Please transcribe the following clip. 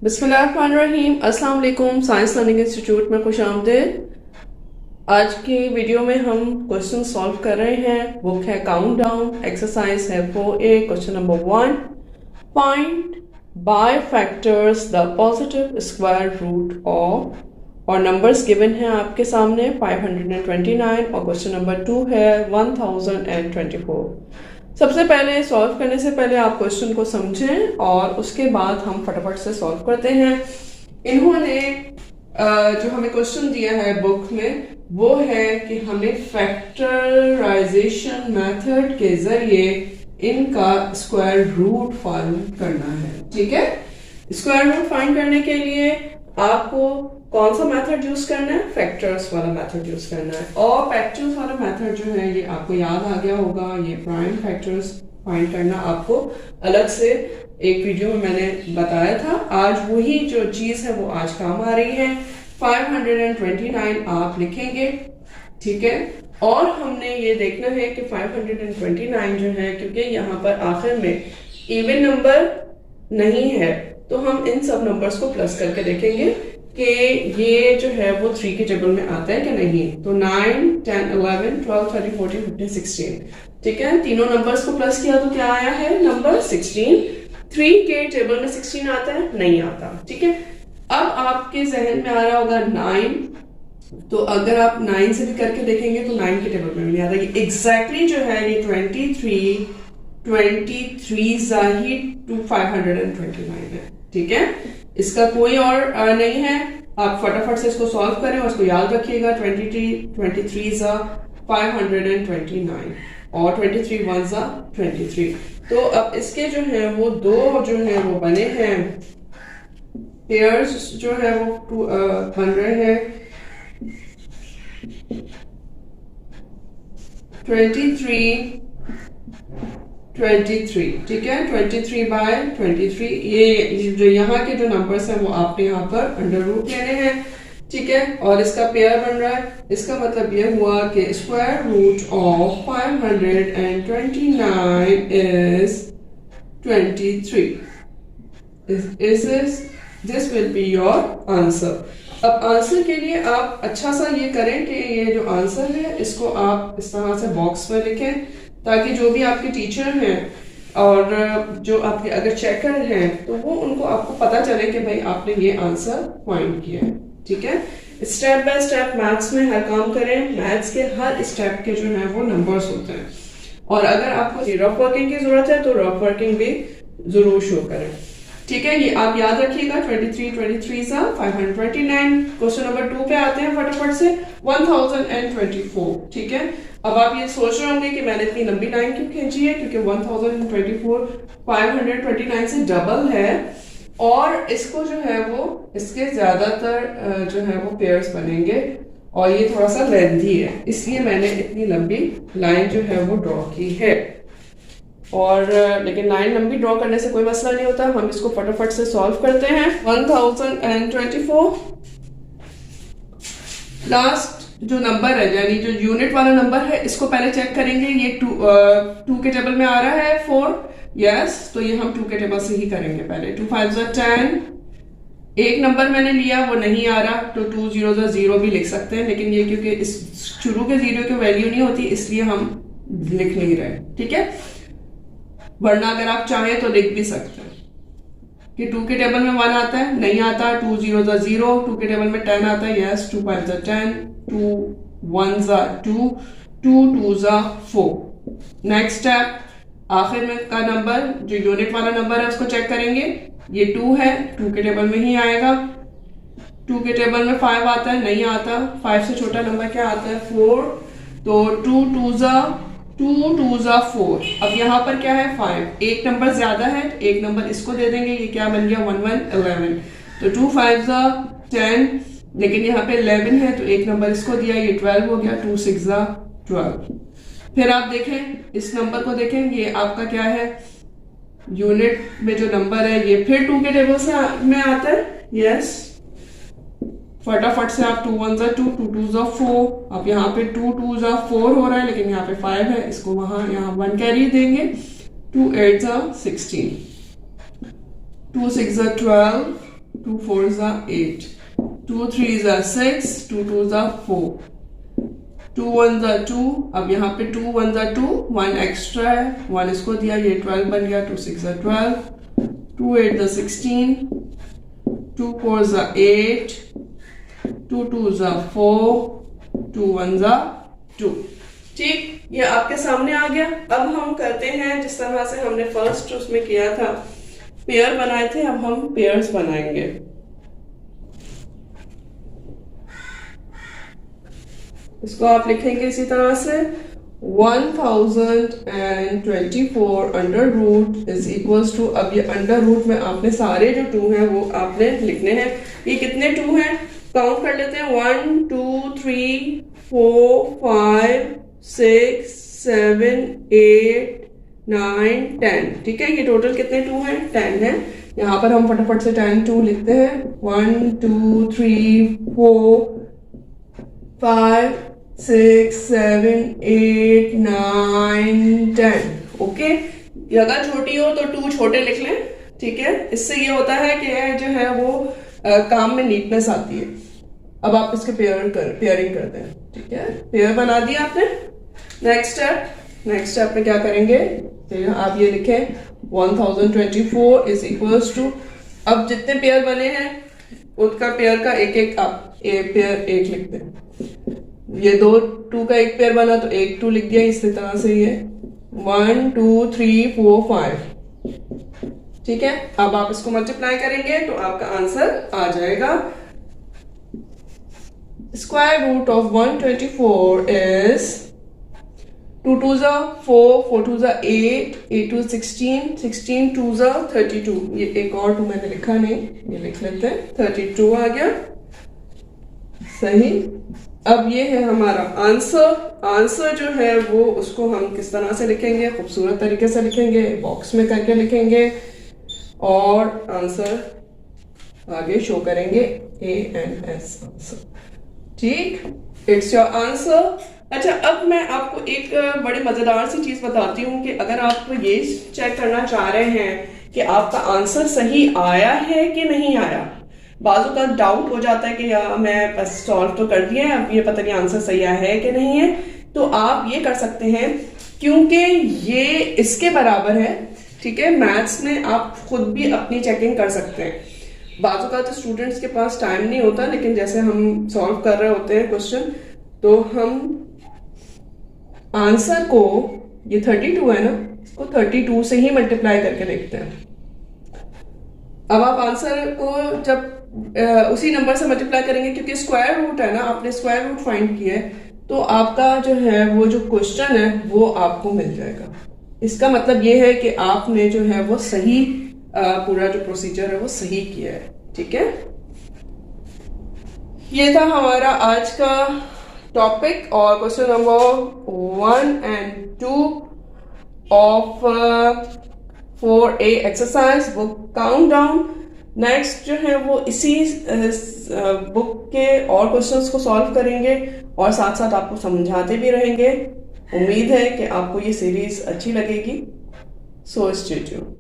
बिस्मिल्लाहिर्रहमानिर्रहीम। अस्सलाम वालेकुम। साइंस लर्निंग इंस्टीट्यूट में खुश आमदीद। आज की वीडियो में हम क्वेश्चन सॉल्व कर रहे हैं। बुक है काउंटडाउन, एक्सरसाइज है 4A। Question number 1, find by factors the positive square root of, और नंबर्स गिवन हैं आपके सामने 529, और क्वेश्चन नंबर 2 है 1024। सबसे पहले सॉल्व करने से पहले आप क्वेश्चन को समझें और उसके बाद हम फटाफट से सॉल्व करते हैं। इन्होंने जो हमें क्वेश्चन दिया है बुक में वो है कि हमें फैक्टराइजेशन मेथड के जरिए इनका स्क्वायर रूट फाइंड करना है। ठीक है, स्क्वायर रूट फाइंड करने के लिए आपको कौन सा मेथड यूज करना है? फैक्टर्स वाला मेथड यूज करना है। और फैक्टर्स वाला मेथड जो है ये आपको याद आ गया होगा, ये प्राइम फैक्टर्स फाइंड करना आपको अलग से एक वीडियो में मैंने बताया था। आज वही जो चीज है वो आज काम आ रही है। 529 आप लिखेंगे, ठीक है। और हमने ये देखना है कि 529 जो है, क्योंकि यहाँ पर आखिर में इवन नंबर नहीं है तो हम इन सब नंबर्स को प्लस करके देखेंगे कि ये जो है वो 3 के टेबल में आता है कि नहीं। तो 9, 10, 11, 12, 13, 14, 15, 16, ठीक है। तीनों नंबर्स को प्लस किया तो क्या आया है? नंबर 16। 3 के टेबल में 16 आता है? नहीं आता, ठीक है। अब आपके जहन में आ रहा होगा 9, तो अगर आप 9 से भी करके देखेंगे तो 9 के टेबल में नहीं आता। ये एग्जैक्टली जो है ये 23 ही टू 529 है, ठीक है। इसका कोई और नहीं है। आप फटाफट से इसको सॉल्व करें और इसको याद रखिएगा। 23 529 और 23 1 23। तो अब इसके जो है वो दो जो है वो बने हैं, पेयर्स जो है वो बन रहे हैं 23, ठीक है। 23 बाय 23, ये जो यहाँ के जो नंबर्स हैं वो आपने यहाँ पर अंडर रूट लेने हैं, ठीक है। और इसका पेयर बन रहा है। इसका मतलब ये हुआ कि square root of 529 is 23। This will be your answer. अब आंसर के लिए आप अच्छा सा ये करें कि ये जो आंसर है इसको आप इस तरह से बॉक्स में लिखें, ताकि जो भी आपके टीचर हैं और जो आपके अगर चेकर हैं तो वो उनको आपको पता चले कि भाई आपने ये आंसर फाइंड किया है, ठीक है। स्टेप बाय स्टेप मैथ्स में हर काम करें। मैथ्स के हर स्टेप के जो है वो नंबर्स होते हैं, और अगर आपको रफ वर्किंग की जरूरत है तो रफ वर्किंग भी जरूर शो करें, ठीक है। ये आप याद रखिएगा। 23 529। क्वेश्चन नंबर 2 पे आते हैं फटाफट से। 1024, ठीक है। अब आप ये सोच रहे होंगे कि मैंने इतनी लंबी लाइन क्यों खींची है, क्योंकि 1024 529 से डबल है, और इसको जो है वो इसके ज्यादातर जो है वो पेयर्स बनेंगे, और ये थोड़ा सा लेंथी है, इसलिए मैंने इतनी लंबी लाइन जो है वो ड्रॉ की है। और लेकिन लाइन लंबी ड्रॉ करने से कोई मसला नहीं होता। हम इसको फटाफट से सॉल्व करते हैं। 1024 लास्ट जो नंबर है, यानी जो यूनिट वाला नंबर है, इसको पहले चेक करेंगे। ये 2 के टेबल में आ रहा है 4, यस, तो ये हम 2 के टेबल से ही करेंगे पहले। 2 5 10। एक नंबर मैंने लिया वो नहीं आ रहा, तो 2 0 0 भी लिख सकते हैं, लेकिन ये क्योंकि इस शुरू के 0 की वैल्यू नहीं होती इसलिए हम लिख नहीं रहे, ठीक है। वरना अगर आप चाहें तो लिख भी सकते हैं कि 2 के टेबल में 1 आता है, नहीं आता। 2 0 0। 2 के टेबल में 10 आता है, यस। 2 5 10। 2 1 2। 2 2 4। नेक्स्ट स्टेप, आखिर में का नंबर जो यूनिट वाला नंबर है उसको चेक करेंगे। ये 2 है, 2 के टेबल में ही आएगा। 2 के टेबल में 5 आता है, नहीं आता। 5 से छोटा नंबर क्या आता है? 4। तो 2 2 4। अब यहाँ पर क्या है? 5। एक नंबर ज्यादा है, एक नंबर इसको दे देंगे। ये क्या बन गया? 1 1 11। तो 2 5 10, लेकिन यहाँ पे 11 है तो एक नंबर इसको दिया, ये 12 हो गया। 2 6 12। फिर आप देखें इस नंबर को, देखें ये आपका क्या है? यूनिट में जो नंबर है ये फिर 2 के टेबल से में आता है, यस। फटाफट से आप 2 1 2, 2 2 4। अब यहाँ पे 2 2 4 हो रहा है, लेकिन यहाँ पे 5 है, इसको वहां यहाँ 1 कैरी देंगे। 2 8 16, 2 6 12, 2 4s are 8, 2 3s are 6, 2 2s are 4, 2 1s are 2, अब यहाँ पे 2 1s are 2, 1 एक्स्ट्रा है, 1 इसको दिया, ये 12 बन गया, 2 6 are 12, 2 8 are 16, 2 4s are 8, 2 2s are 4, 2 1s are 2। ठीक, ये आपके सामने आ गया। अब हम करते हैं जिस तरह से हमने फर्स्ट उसमें किया था, पेयर बनाए थे, अब हम पेयर्स बनाएंगे। इसको आप लिखेंगे इसी तरह से 1024 under root is equals to, अब ये अंडर रूट में आपने सारे जो 2 हैं वो आपने लिखने हैं। ये कितने 2 हैं काउंट कर लेते हैं, 1 2 3 4 5 6 7 8 9 10। ठीक है, ये टोटल कितने 2 हैं, 10 हैं। यहाँ पर हम फटाफट से 10 2 लिखते हैं, 1 2 3 4 5 6 7 8 9 10। ओके, जगह छोटी हो तो 2 छोटे लिख लें। ठीक है, इससे ये होता है कि जो है वो काम में नीटनेस आती है। अब आप इसके पेयरिंग करते हैं। ठीक है, पेयर बना दिया आपने। नेक्स्ट स्टेप में क्या करेंगे, तो आप ये लिखें 1024 इज इक्वल्स टू, अब जितने पेयर बने हैं उसका पेयर का एक आप पेयर एक लिखते हैं। ये 2 का एक पेयर बना तो 1 2 लिख दिया, इसी तरह से ये 1 2 3 4 5। ठीक है, अब आप इसको मल्टीप्लाई करेंगे तो आपका आंसर आ जाएगा। Square root of 124 is 2 2s are 4, 4 2s are 8, 8 2 16, 16 2s are 32। ये एक और 2 मैंने लिखा नहीं, ये लिख लेते हैं, 32 आ गया। सही, अब ये है हमारा आंसर जो है वो उसको हम किस तरह से लिखेंगे, खूबसूरत तरीके से लिखेंगे, बॉक्स में करके लिखेंगे और आंसर आगे शो करेंगे ANS आंसर। ठीक, इट्स योर आंसर। अच्छा, अब मैं आपको एक बड़ी मजेदार सी चीज बताती हूँ कि अगर आप ये चेक करना चाह रहे हैं कि आपका आंसर सही आया है कि नहीं आया, बाजू का डाउट हो जाता है कि यार मैं बस सॉल्व तो कर दिया है, अब ये पता नहीं आंसर सही आया है कि नहीं है, तो आप ये कर सकते हैं क्योंकि ये इसके बराबर है। ठीक है, मैथ्स में आप खुद भी अपनी चेकिंग कर सकते हैं। बाजू का तो स्टूडेंट्स के पास टाइम नहीं होता, लेकिन जैसे हम सॉल्व कर रहे होते हैं क्वेश्चन, तो हम आंसर को, ये 32 है ना, इसको 32 से ही मल्टीप्लाई करके देखते हैं। अब आप आंसर को जब उसी नंबर से मल्टीप्लाई करेंगे, क्योंकि स्क्वायर रूट है ना, आपने स्क्वायर रूट फाइंड किया है, तो आपका जो है वो जो क्वेश्चन है वो आपको मिल जाएगा। इसका मतलब ये है कि आपने जो है वो सही पूरा जो प्रोसीजर है वो सही किया है। ठीक है, ये था हमारा आज का टॉपिक और question number 1 and 2 of 4A exercise book countdown. Next जो है वो इसी बुक के और क्वेश्चंस को सॉल्व करेंगे और साथ साथ आपको समझाते भी रहेंगे। उम्मीद है कि आपको ये सीरीज अच्छी लगेगी। So stay tuned.